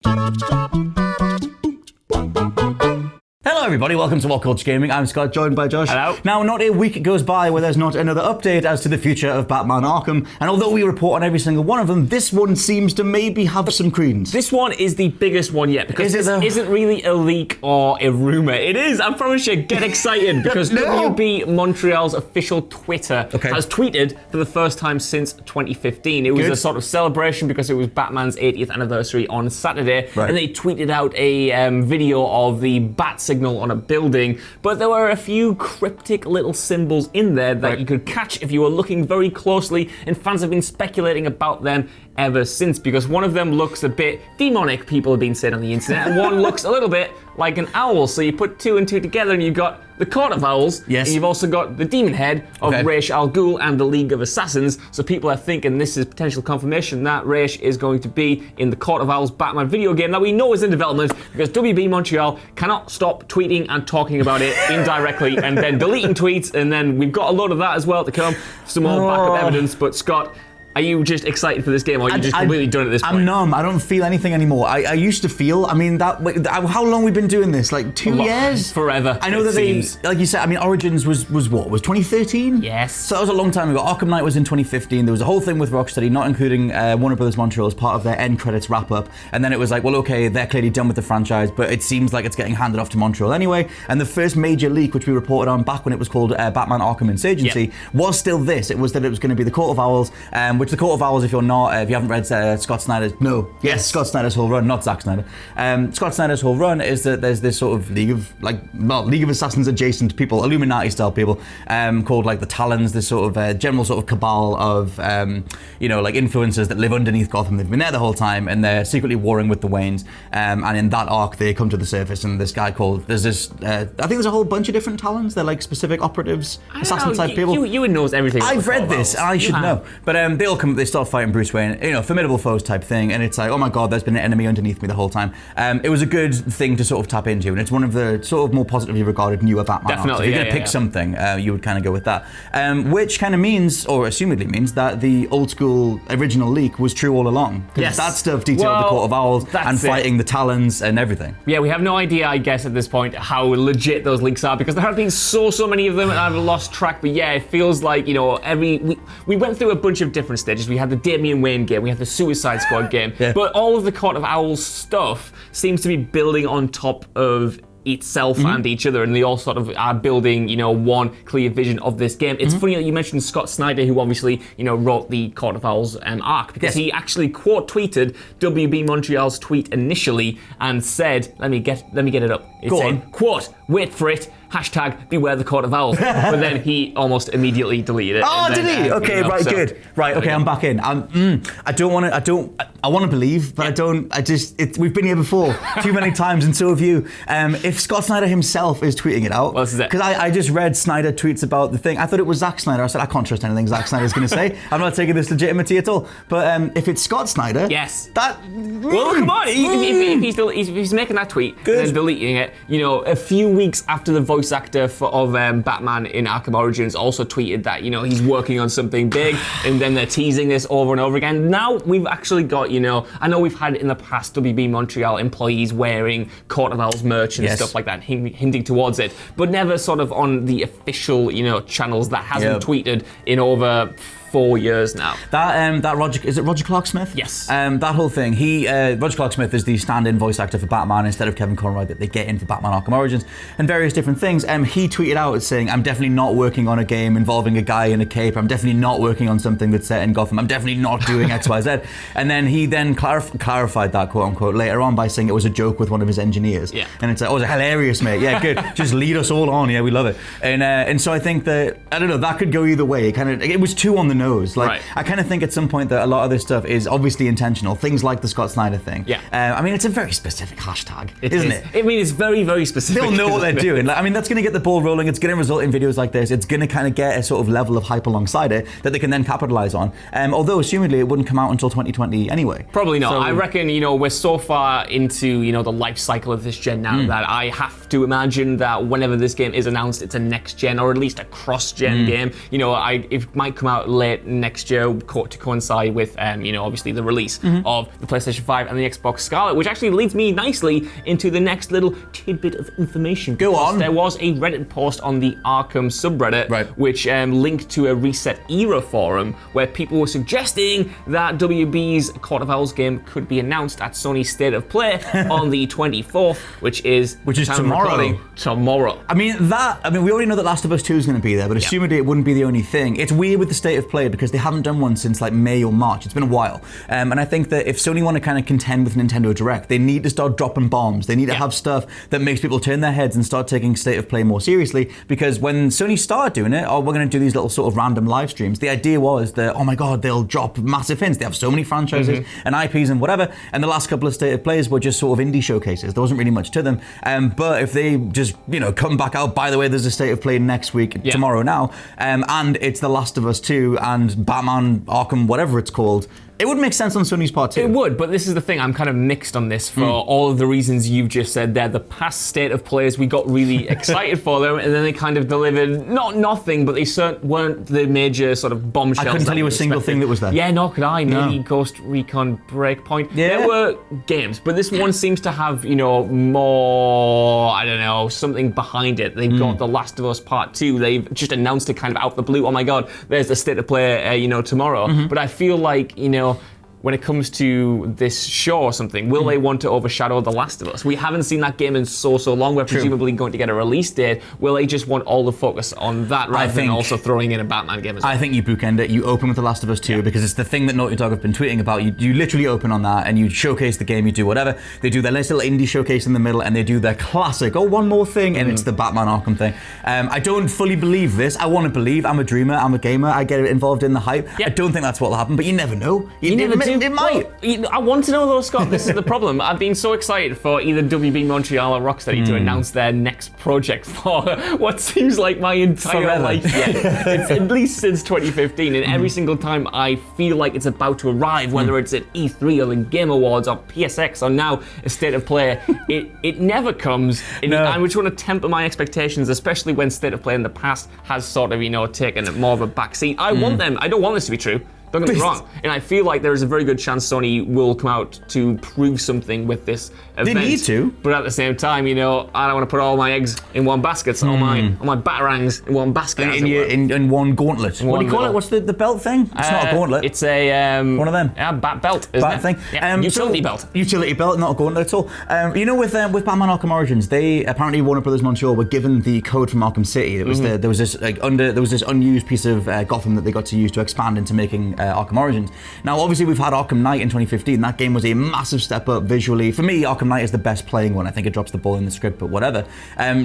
Hello everybody, welcome to WhatCulture Gaming. I'm Scott, joined by Josh. Hello. Now, not a week goes by where there's not another update as to the future of Batman Arkham, and although we report on every single one of them, this one seems to maybe have some credence. This one is the biggest one yet, because this isn't really a leak or a rumour. It is, I promise you, get excited, because WB Montreal's official Twitter has tweeted for the first time since 2015. It was a sort of celebration because it was Batman's 80th anniversary on Saturday, and they tweeted out a video of the bat signal on a building, but there were a few cryptic little symbols in there that you could catch if you were looking very closely, and fans have been speculating about them ever since, because one of them looks a bit demonic, people have been saying on the internet, and one looks a little bit like an owl. So you put two and two together and you've got the Court of Owls, and you've also got the demon head of Ra's al Ghul and the League of Assassins. So people are thinking this is potential confirmation that Ra's is going to be in the Court of Owls Batman video game that we know is in development, because WB Montreal cannot stop tweeting and talking about it indirectly and then deleting tweets, and then we've got a load of that as well to come, some more backup evidence. But Scott, are you just excited for this game, or are you just completely done at this point? I'm numb. I don't feel anything anymore. I used to feel, I mean, how long we've been doing this? Like 2 years? Forever. I know that like you said, I mean, Origins was what? Was 2013? Yes. So that was a long time ago. Arkham Knight was in 2015. There was a whole thing with Rocksteady not including Warner Bros. Montreal as part of their end credits wrap up. And then it was like, well, okay, they're clearly done with the franchise, but it seems like it's getting handed off to Montreal anyway. And the first major leak, which we reported on back when it was called Batman Arkham Insurgency, was still this. It was that it was going to be the Court of Owls, which the Court of Owls, if you haven't read Scott Snyder's, Scott Snyder's whole run, not Zack Snyder. Scott Snyder's whole run is that there's this sort of League of Assassins adjacent people, Illuminati style people, called like the Talons, this sort of general sort of cabal of, like influencers that live underneath Gotham. They've been there the whole time, and they're secretly warring with the Waynes. And in that arc, they come to the surface, and this guy called, I think there's a whole bunch of different Talons. They're like specific operatives, assassin type people. You would know everything. I've read this, and I should know. But they start fighting Bruce Wayne, formidable foes type thing, and it's like, oh my god, there's been an enemy underneath me the whole time. It was a good thing to sort of tap into, and it's one of the sort of more positively regarded newer Batman arcs. If you're going to pick something, you would kind of go with that. Which kind of means, or assumedly means, that the old school original leak was true all along. Because that stuff detailed the Court of Owls and fighting the Talons and everything. Yeah, we have no idea, I guess, at this point, how legit those leaks are, because there have been so many of them, and I've lost track. But yeah, it feels like, we went through a bunch of different stages. We had the Damian Wayne game, we have the Suicide Squad game, but all of the Court of Owls stuff seems to be building on top of itself and each other, and they all sort of are building, one clear vision of this game. It's funny that you mentioned Scott Snyder, who obviously, wrote the Court of Owls arc, because he actually quote tweeted WB Montreal's tweet initially and said, let me get it up. It said, quote, wait for it, #, beware the Court of Owls. But then he almost immediately deleted it. Oh, did he? Okay, right, good. Right, okay, I'm back in. I want to believe, but we've been here before too many times, and so have you. If Scott Snyder himself is tweeting it out, because I just read Snyder tweets about the thing. I thought it was Zack Snyder. I said, I can't trust anything Zack Snyder's going to say. I'm not taking this legitimacy at all. But if it's Scott Snyder, well, come on. If he's making that tweet and then deleting it, a few weeks after the voice actor of Batman in Arkham Origins also tweeted that, he's working on something big, and then they're teasing this over and over again. Now we've actually got, I know we've had in the past WB Montreal employees wearing Court of Owls merch and stuff like that, hinting towards it, but never sort of on the official, channels that hasn't tweeted in over 4 years now. That Roger, is it Roger Clark Smith? Yes. That whole thing. Roger Clark Smith is the stand-in voice actor for Batman instead of Kevin Conroy that they get in for Batman Arkham Origins and various different things. He tweeted out saying, I'm definitely not working on a game involving a guy in a cape. I'm definitely not working on something that's set in Gotham. I'm definitely not doing X, Y, Z. And then he clarified that, quote unquote, later on by saying it was a joke with one of his engineers. Yeah. And it's like, oh, it's hilarious, mate. Yeah, good. Just lead us all on. Yeah, we love it. And so I think that, I don't know, that could go either way. It was too on the nose. Like, I kind of think at some point that a lot of this stuff is obviously intentional. Things like the Scott Snyder thing. Yeah. I mean, it's a very specific hashtag, isn't it? I mean, it's very, very specific. They'll know what they're doing. Like, I mean, that's going to get the ball rolling. It's going to result in videos like this. It's going to kind of get a sort of level of hype alongside it that they can then capitalize on. Although, assumedly, it wouldn't come out until 2020 anyway. Probably not. So, I reckon, we're so far into, the life cycle of this gen now that I have to imagine that whenever this game is announced, it's a next gen or at least a cross-gen game. It might come out later late next year to coincide with, obviously the release of the PlayStation 5 and the Xbox Scarlet, which actually leads me nicely into the next little tidbit of information. Go on. There was a Reddit post on the Arkham subreddit, which linked to a Reset Era forum where people were suggesting that WB's Court of Owls game could be announced at Sony's State of Play on the 24th, which is tomorrow. Tomorrow. I mean, we already know that Last of Us 2 is going to be there, but assumedly it wouldn't be the only thing. It's weird with the State of Play because they haven't done one since like May or March. It's been a while. And I think that if Sony want to kind of contend with Nintendo Direct, they need to start dropping bombs. They need to have stuff that makes people turn their heads and start taking State of Play more seriously, because when Sony started doing it, we're going to do these little sort of random live streams, the idea was that, oh my god, they'll drop massive hints. They have so many franchises and IPs and whatever, and the last couple of State of Plays were just sort of indie showcases. There wasn't really much to them. But if they just, come back out, by the way, there's a State of Play next week, tomorrow now, and it's The Last of Us 2 and Batman Arkham, whatever it's called, it would make sense on Sony's part too. It would, but this is the thing, I'm kind of mixed on this for all of the reasons you've just said there. The past State of Plays, we got really excited for them, and then they kind of delivered, not nothing, but they certainly weren't the major sort of bombshells. I couldn't tell you a single thing that was there. Yeah, nor could I. Maybe Ghost Recon Breakpoint. Yeah. There were games, but this one seems to have, more, I don't know, something behind it. They've got The Last of Us Part 2. They've just announced it kind of out the blue. Oh my god, there's the State of Play, tomorrow. But I feel like, when it comes to this show or something, will they want to overshadow The Last of Us? We haven't seen that game in so long. We're presumably going to get a release date. Will they just want all the focus on that rather than also throwing in a Batman game as well? I think you bookend it. You open with The Last of Us 2 because it's the thing that Naughty Dog have been tweeting about. You literally open on that and you showcase the game, you do whatever. They do their nice little indie showcase in the middle and they do their classic, one more thing, and it's the Batman Arkham thing. I don't fully believe this. I want to believe. I'm a dreamer, I'm a gamer, I get involved in the hype. I don't think that's what will happen, but you never know. You never do. It might. Well, I want to know though, Scott, this is the problem. I've been so excited for either WB Montreal or Rocksteady to announce their next project for what seems like my entire life. It's at least since 2015, and every single time I feel like it's about to arrive, whether it's at E3 or the Game Awards or PSX or now a State of Play, it never comes. I just want to temper my expectations, especially when State of Play in the past has sort of, taken more of a backseat. I want them. I don't want this to be true. Don't get me wrong. And I feel like there is a very good chance Sony will come out to prove something with this event. They need to. But at the same time, I don't want to put all my eggs in one basket. So all my batarangs in one basket. In one gauntlet. What do you call it? What's the belt thing? It's not a gauntlet. It's a... one of them. Yeah, bat belt, isn't bat it? thing. Yeah, utility belt. Utility belt, not a gauntlet at all. With Batman Arkham Origins, they apparently Warner Brothers Montreal were given the code from Arkham City. It was there was this unused piece of Gotham that they got to use to expand into making Arkham Origins. Now, obviously, we've had Arkham Knight in 2015. That game was a massive step up visually. For me, Arkham Knight is the best playing one. I think it drops the ball in the script, but whatever.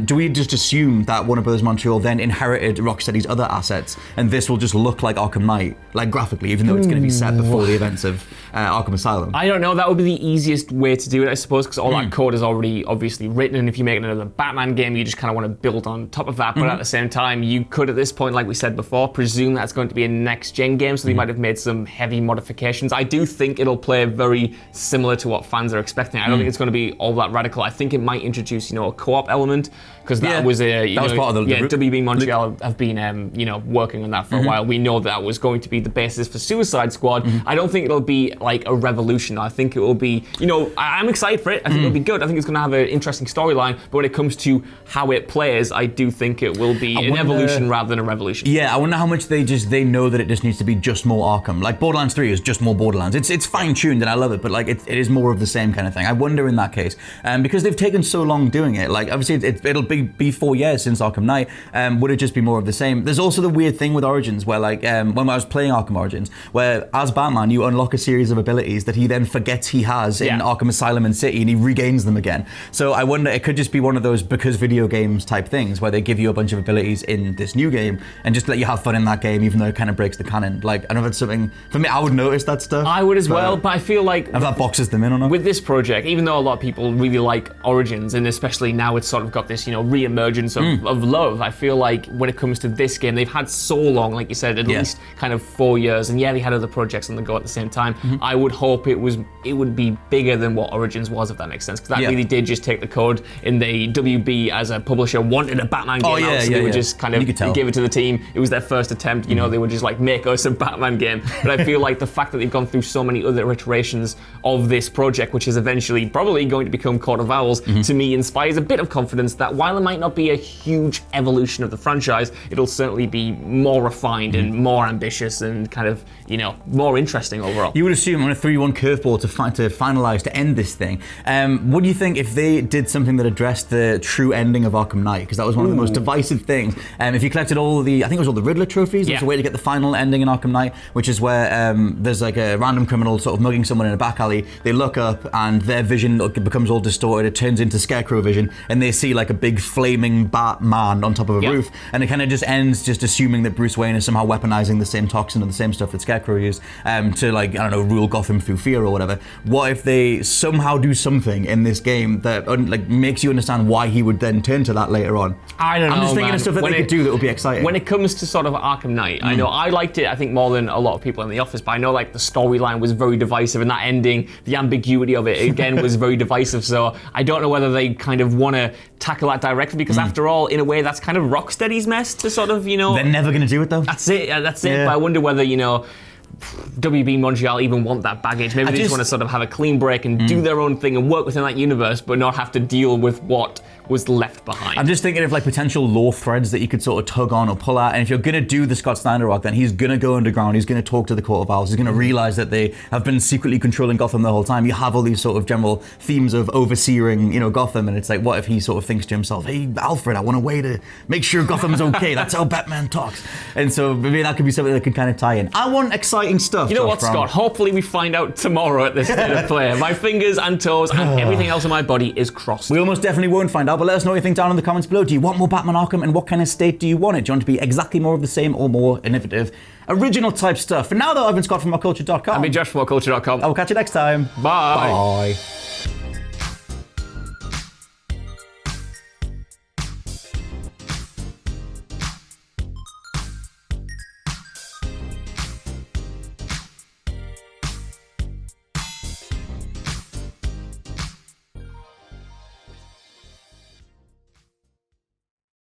Do we just assume that Warner Brothers Montreal then inherited Rocksteady's other assets, and this will just look like Arkham Knight, like graphically, even though it's going to be set before the events of Arkham Asylum? I don't know. That would be the easiest way to do it, I suppose, because all that code is already obviously written, and if you make another Batman game, you just kind of want to build on top of that. But at the same time, you could, at this point, like we said before, presume that's going to be a next-gen game, so they might have made some heavy modifications. I do think it'll play very similar to what fans are expecting. I don't think it's going to be all that radical. I think it might introduce, a co-op element, because that was a that was part of the WB Montreal have been working on that for a while. We know that was going to be the basis for Suicide Squad. I don't think it'll be like a revolution. I think it will be, I'm excited for it. I think it'll be good. I think it's going to have an interesting storyline. But when it comes to how it plays, I do think it will be an evolution rather than a revolution. Yeah, I wonder how much they know that it just needs to be just more Arkham. Like Borderlands 3 is just more Borderlands. It's fine-tuned and I love it, but like it is more of the same kind of thing. I wonder in that case, because they've taken so long doing it. Like obviously it'll be 4 years since Arkham Knight. Would it just be more of the same? There's also the weird thing with Origins where like when I was playing Arkham Origins, where as Batman you unlock a series of abilities that he then forgets he has in Arkham Asylum and City, and he regains them again. So I wonder, it could just be one of those because video games type things where they give you a bunch of abilities in this new game and just let you have fun in that game, even though it kind of breaks the canon. Like I know that's something. For me, I would notice that stuff. I would as well, but I feel like if that boxes them in or not. With this project, even though a lot of people really like Origins, and especially now it's sort of got this, re-emergence of love, I feel like when it comes to this game, they've had so long, like you said, at least kind of 4 years, and they had other projects on the go at the same time. I would hope it would be bigger than what Origins was, if that makes sense, because that really did just take the code. In the WB as a publisher wanted a Batman game out, so they would just kind of give it to the team. It was their first attempt, they would just like make us a Batman game. But I feel like the fact that they've gone through so many other iterations of this project, which is eventually probably going to become Court of Owls, to me inspires a bit of confidence that while it might not be a huge evolution of the franchise, it'll certainly be more refined and more ambitious and kind of, more interesting overall. You would assume on a 3-1 curveball to finalize, to end this thing. What do you think if they did something that addressed the true ending of Arkham Knight? Because that was one of the most divisive things. If you collected all the, I think it was all the Riddler trophies, there's a way to get the final ending in Arkham Knight, which is where there's like a random criminal sort of mugging someone in a back alley. They look up and their vision becomes all distorted. It turns into Scarecrow vision, and they see like a big flaming Batman on top of a roof, and it kind of just ends just assuming that Bruce Wayne is somehow weaponizing the same toxin or the same stuff that Scarecrow used to, like, I don't know, rule Gotham through fear or whatever. What if they somehow do something in this game that like makes you understand why he would then turn to that later on? I don't know, I'm just thinking of stuff that they could do that would be exciting. When it comes to sort of Arkham Knight, I know I liked it, I think, more than a lot of people in the office, but I know like the storyline was very divisive, and that ending, the ambiguity of it, again, was very divisive, so I don't know whether they kind of want to tackle that directly, because after all, in a way, that's kind of Rocksteady's mess to sort of, They're never going to do it, though. That's it, but I wonder whether, WB Montreal even want that baggage. Maybe they just want to sort of have a clean break and do their own thing and work within that universe, but not have to deal with what was left behind. I'm just thinking of like potential lore threads that you could sort of tug on or pull out. And if you're going to do the Scott Snyder arc, then he's going to go underground. He's going to talk to the Court of Owls. He's going to realize that they have been secretly controlling Gotham the whole time. You have all these sort of general themes of overseeing, Gotham. And it's like, what if he sort of thinks to himself, hey, Alfred, I want a way to make sure Gotham's okay. That's how Batman talks. And so maybe that could be something that could kind of tie in. I want exciting stuff. You know what, Scott? Hopefully we find out tomorrow at this State of Play. My fingers and toes and everything else in my body is crossed. We almost definitely won't find out, but let us know what you think down in the comments below. Do you want more Batman Arkham, and what kind of state do you want it? Do you want it to be exactly more of the same or more innovative, original type stuff? For now, though, I've been Scott from WhatCulture.com. I've been Josh from WhatCulture.com. I will catch you next time. Bye. Bye.